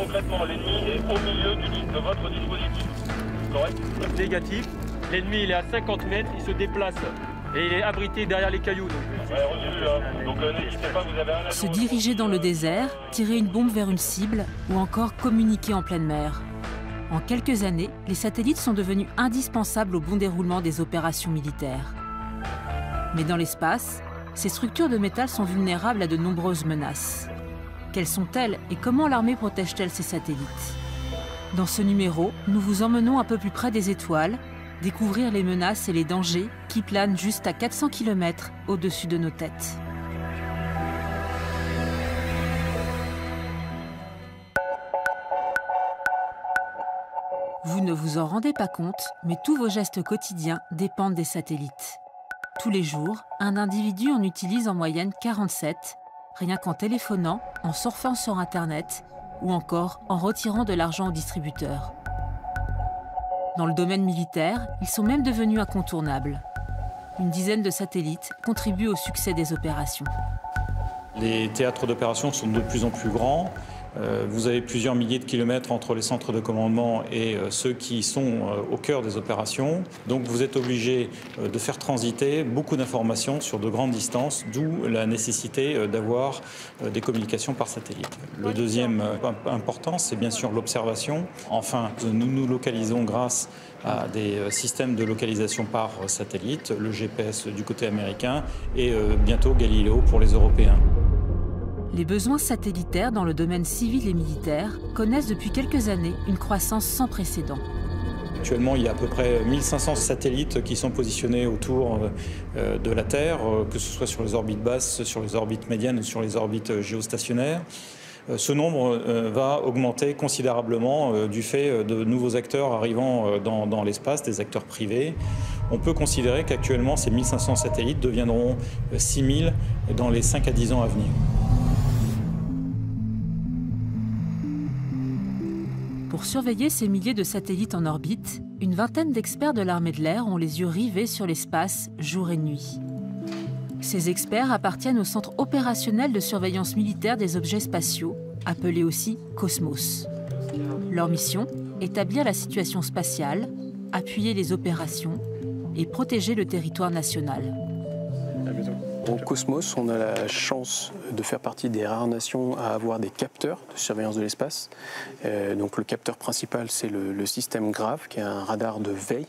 concrètement, l'ennemi est au milieu de votre dispositif. Correct? Négatif. L'ennemi il est à 50 mètres, il se déplace et il est abrité derrière les cailloux. Ouais, reçu, hein. Donc n'hésitez pas, vous avez un... Se diriger dans le désert, tirer une bombe vers une cible ou encore communiquer en pleine mer. En quelques années, les satellites sont devenus indispensables au bon déroulement des opérations militaires. Mais dans l'espace, ces structures de métal sont vulnérables à de nombreuses menaces. Quelles sont-elles et comment l'armée protège-t-elle ces satellites? Dans ce numéro, nous vous emmenons un peu plus près des étoiles, découvrir les menaces et les dangers qui planent juste à 400 km au-dessus de nos têtes. Vous ne vous en rendez pas compte, mais tous vos gestes quotidiens dépendent des satellites. Tous les jours, un individu en utilise en moyenne 47, rien qu'en téléphonant, en surfant sur Internet ou encore en retirant de l'argent aux distributeurs. Dans le domaine militaire, ils sont même devenus incontournables. Une dizaine de satellites contribuent au succès des opérations. Les théâtres d'opération sont de plus en plus grands. Vous avez plusieurs milliers de kilomètres entre les centres de commandement et ceux qui sont au cœur des opérations. Donc vous êtes obligé de faire transiter beaucoup d'informations sur de grandes distances, d'où la nécessité d'avoir des communications par satellite. Le deuxième important, c'est bien sûr l'observation. Enfin, nous nous localisons grâce à des systèmes de localisation par satellite, le GPS du côté américain et bientôt Galileo pour les Européens. Les besoins satellitaires dans le domaine civil et militaire connaissent depuis quelques années une croissance sans précédent. Actuellement, il y a à peu près 1500 satellites qui sont positionnés autour de la Terre, que ce soit sur les orbites basses, sur les orbites médianes ou sur les orbites géostationnaires. Ce nombre va augmenter considérablement du fait de nouveaux acteurs arrivant dans l'espace, des acteurs privés. On peut considérer qu'actuellement, ces 1500 satellites deviendront 6000 dans les 5 à 10 ans à venir. Pour surveiller ces milliers de satellites en orbite, une vingtaine d'experts de l'armée de l'air ont les yeux rivés sur l'espace jour et nuit. Ces experts appartiennent au Centre opérationnel de surveillance militaire des objets spatiaux, appelé aussi Cosmos. Leur mission, établir la situation spatiale, appuyer les opérations et protéger le territoire national. Au Cosmos, on a la chance de faire partie des rares nations à avoir des capteurs de surveillance de l'espace. Donc le capteur principal, c'est le système GRAV, qui est un radar de veille,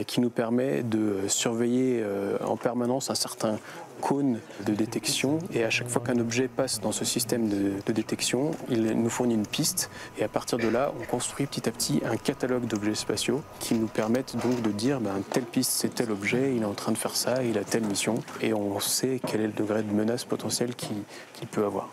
qui nous permet de surveiller en permanence un certain cône de détection. Et à chaque fois qu'un objet passe dans ce système de détection, il nous fournit une piste. Et à partir de là, on construit petit à petit un catalogue d'objets spatiaux qui nous permettent donc de dire telle piste, c'est tel objet, il est en train de faire ça, il a telle mission. Et on sait quel est le degré de menace potentielle qu'il peut avoir.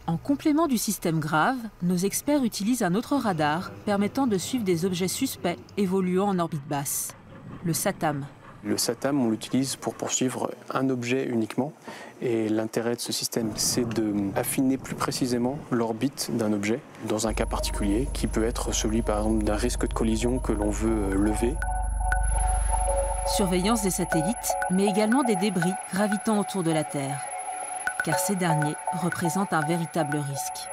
En complément du système GRAV, nos experts utilisent un autre radar permettant de suivre des objets suspects évoluant en orbite basse, le SATAM. Le SATAM, on l'utilise pour poursuivre un objet uniquement. Et l'intérêt de ce système, c'est d'affiner plus précisément l'orbite d'un objet, dans un cas particulier, qui peut être celui, par exemple, d'un risque de collision que l'on veut lever. Surveillance des satellites, mais également des débris gravitant autour de la Terre. Car ces derniers représentent un véritable risque.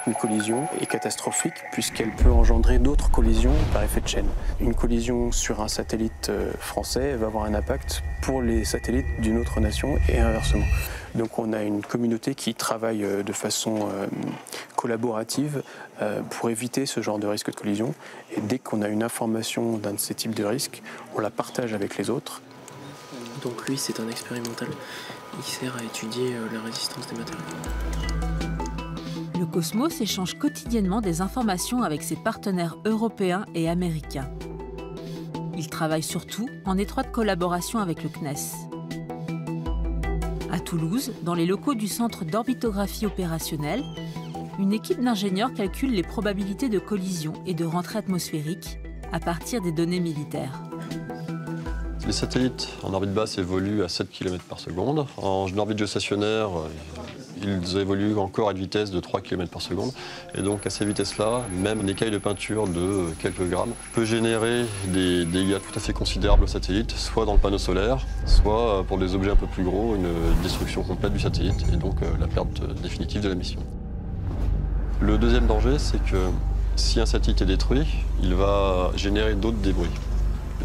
Une collision est catastrophique puisqu'elle peut engendrer d'autres collisions par effet de chaîne. Une collision sur un satellite français va avoir un impact pour les satellites d'une autre nation et inversement. Donc on a une communauté qui travaille de façon collaborative pour éviter ce genre de risque de collision. Et dès qu'on a une information d'un de ces types de risques, on la partage avec les autres. Donc lui, c'est un expérimental. Il sert à étudier la résistance des matériaux. Le Cosmos échange quotidiennement des informations avec ses partenaires européens et américains. Il travaille surtout en étroite collaboration avec le CNES. À Toulouse, dans les locaux du Centre d'orbitographie opérationnelle, une équipe d'ingénieurs calcule les probabilités de collision et de rentrée atmosphérique à partir des données militaires. Les satellites en orbite basse évoluent à 7 km par seconde. En orbite géostationnaire, ils évoluent encore à une vitesse de 3 km par seconde. Et donc à ces vitesses-là, même une écaille de peinture de quelques grammes peut générer des dégâts tout à fait considérables au satellite, soit dans le panneau solaire, soit pour des objets un peu plus gros, une destruction complète du satellite et donc la perte définitive de la mission. Le deuxième danger, c'est que si un satellite est détruit, il va générer d'autres débris.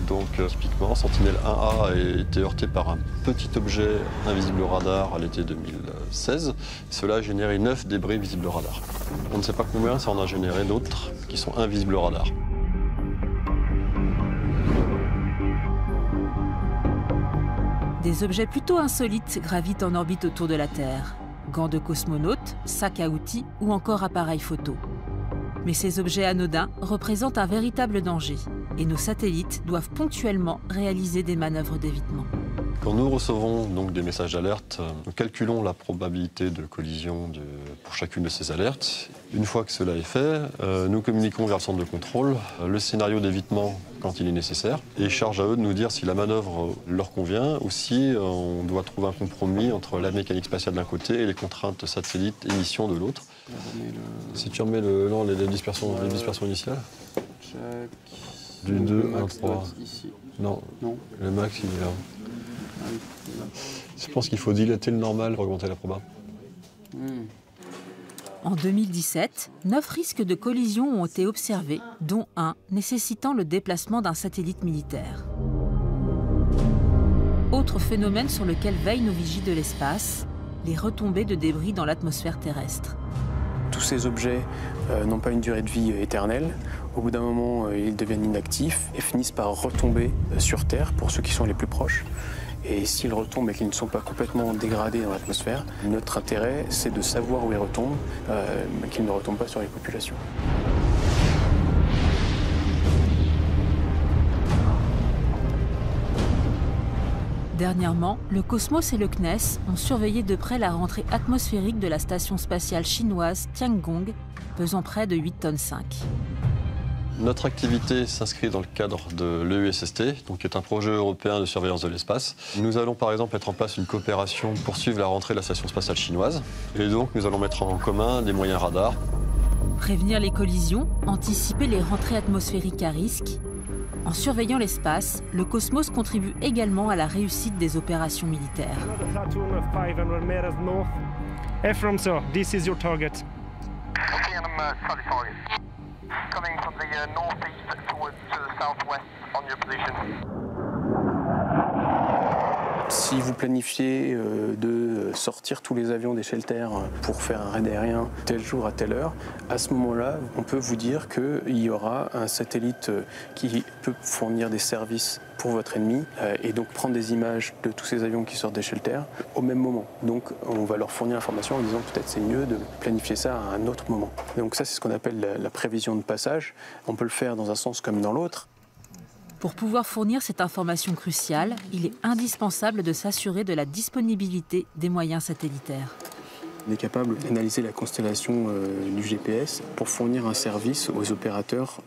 Donc typiquement, Sentinelle 1A a été heurté par un petit objet invisible au radar à l'été 2016. Cela a généré 9 débris visibles au radar. On ne sait pas combien, ça en a généré d'autres qui sont invisibles au radar. Des objets plutôt insolites gravitent en orbite autour de la Terre. Gants de cosmonautes, sacs à outils ou encore appareils photo. Mais ces objets anodins représentent un véritable danger et nos satellites doivent ponctuellement réaliser des manœuvres d'évitement. Quand nous recevons donc des messages d'alerte, nous calculons la probabilité de collision pour chacune de ces alertes. Une fois que cela est fait, nous communiquons vers le centre de contrôle le scénario d'évitement quand il est nécessaire et charge à eux de nous dire si la manœuvre leur convient ou si on doit trouver un compromis entre la mécanique spatiale d'un côté et les contraintes satellite émission de l'autre. Si tu remets les dispersions initiales. Du 2, 1, 3. Non, le max il est là. Je pense qu'il faut dilater le normal pour augmenter la proba. En 2017, 9 risques de collision ont été observés, dont un nécessitant le déplacement d'un satellite militaire. Autre phénomène sur lequel veillent nos vigies de l'espace, les retombées de débris dans l'atmosphère terrestre. Tous ces objets n'ont pas une durée de vie éternelle. Au bout d'un moment, ils deviennent inactifs et finissent par retomber sur Terre pour ceux qui sont les plus proches. Et s'ils retombent et qu'ils ne sont pas complètement dégradés dans l'atmosphère, notre intérêt, c'est de savoir où ils retombent, qu'ils ne retombent pas sur les populations. Dernièrement, le Cosmos et le CNES ont surveillé de près la rentrée atmosphérique de la station spatiale chinoise Tiangong, pesant près de 8,5 tonnes. Notre activité s'inscrit dans le cadre de l'EUSST, qui est un projet européen de surveillance de l'espace. Nous allons par exemple mettre en place une coopération pour suivre la rentrée de la station spatiale chinoise. Et donc nous allons mettre en commun des moyens radars. Prévenir les collisions, anticiper les rentrées atmosphériques à risque. En surveillant l'espace, le Cosmos contribue également à la réussite des opérations militaires. Coming from the northeast towards southwest on your position. Si vous planifiez de sortir tous les avions des shelters pour faire un raid aérien tel jour à telle heure, à ce moment-là, on peut vous dire qu'il y aura un satellite qui peut fournir des services pour votre ennemi et donc prendre des images de tous ces avions qui sortent des shelters au même moment. Donc on va leur fournir l'information en disant peut-être c'est mieux de planifier ça à un autre moment. Donc ça c'est ce qu'on appelle la prévision de passage. On peut le faire dans un sens comme dans l'autre. Pour pouvoir fournir cette information cruciale, il est indispensable de s'assurer de la disponibilité des moyens satellitaires. On est capable d'analyser la constellation du GPS pour fournir un service aux opérateurs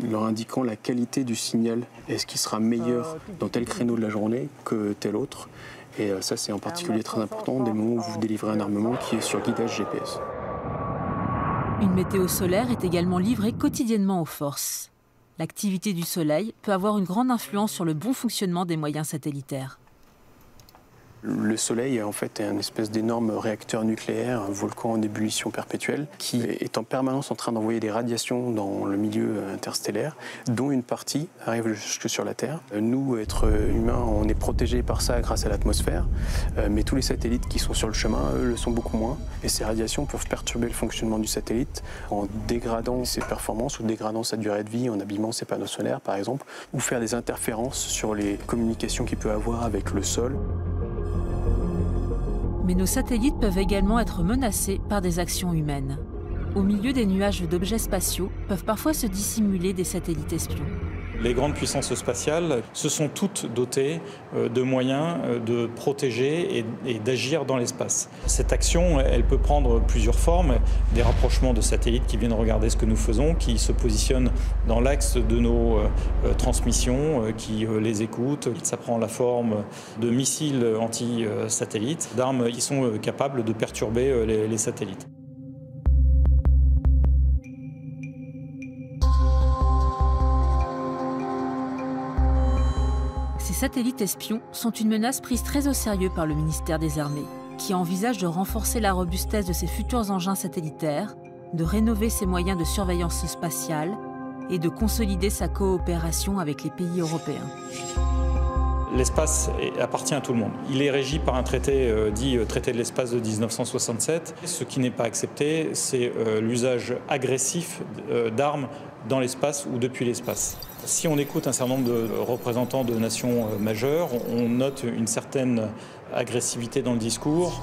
leur indiquant la qualité du signal. Est-ce qu'il sera meilleur dans tel créneau de la journée que tel autre? Et ça, c'est en particulier très important dès le moment où vous délivrez un armement qui est sur guidage GPS. Une météo solaire est également livrée quotidiennement aux forces. L'activité du Soleil peut avoir une grande influence sur le bon fonctionnement des moyens satellitaires. Le Soleil, en fait, est un espèce d'énorme réacteur nucléaire, un volcan en ébullition perpétuelle, qui est en permanence en train d'envoyer des radiations dans le milieu interstellaire, dont une partie arrive jusque sur la Terre. Nous, êtres humains, on est protégés par ça grâce à l'atmosphère, mais tous les satellites qui sont sur le chemin, eux, le sont beaucoup moins. Et ces radiations peuvent perturber le fonctionnement du satellite en dégradant ses performances ou dégradant sa durée de vie, en abîmant ses panneaux solaires, par exemple, ou faire des interférences sur les communications qu'il peut avoir avec le sol. Mais nos satellites peuvent également être menacés par des actions humaines. Au milieu des nuages d'objets spatiaux peuvent parfois se dissimuler des satellites espions. Les grandes puissances spatiales se sont toutes dotées de moyens de protéger et d'agir dans l'espace. Cette action, elle peut prendre plusieurs formes. Des rapprochements de satellites qui viennent regarder ce que nous faisons, qui se positionnent dans l'axe de nos transmissions, qui les écoutent. Ça prend la forme de missiles anti-satellites, d'armes qui sont capables de perturber les satellites. Ces satellites espions sont une menace prise très au sérieux par le ministère des Armées, qui envisage de renforcer la robustesse de ses futurs engins satellitaires de rénover ses moyens de surveillance spatiale et de consolider sa coopération avec les pays européens. L'espace appartient à tout le monde. Il est régi par un traité dit traité de l'espace de 1967. Ce qui n'est pas accepté, c'est l'usage agressif d'armes dans l'espace ou depuis l'espace. Si on écoute un certain nombre de représentants de nations majeures, on note une certaine agressivité dans le discours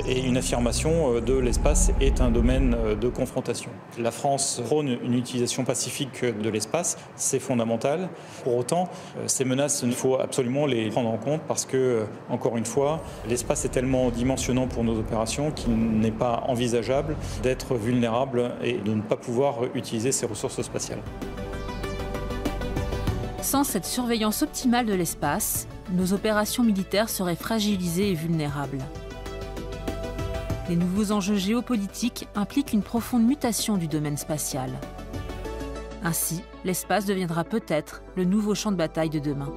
et une affirmation de l'espace est un domaine de confrontation. La France prône une utilisation pacifique de l'espace, c'est fondamental. Pour autant, ces menaces, il faut absolument les prendre en compte parce que, encore une fois, l'espace est tellement dimensionnant pour nos opérations qu'il n'est pas envisageable d'être vulnérable et de ne pas pouvoir utiliser ces ressources spatiales. Sans cette surveillance optimale de l'espace, nos opérations militaires seraient fragilisées et vulnérables. Les nouveaux enjeux géopolitiques impliquent une profonde mutation du domaine spatial. Ainsi, l'espace deviendra peut-être le nouveau champ de bataille de demain.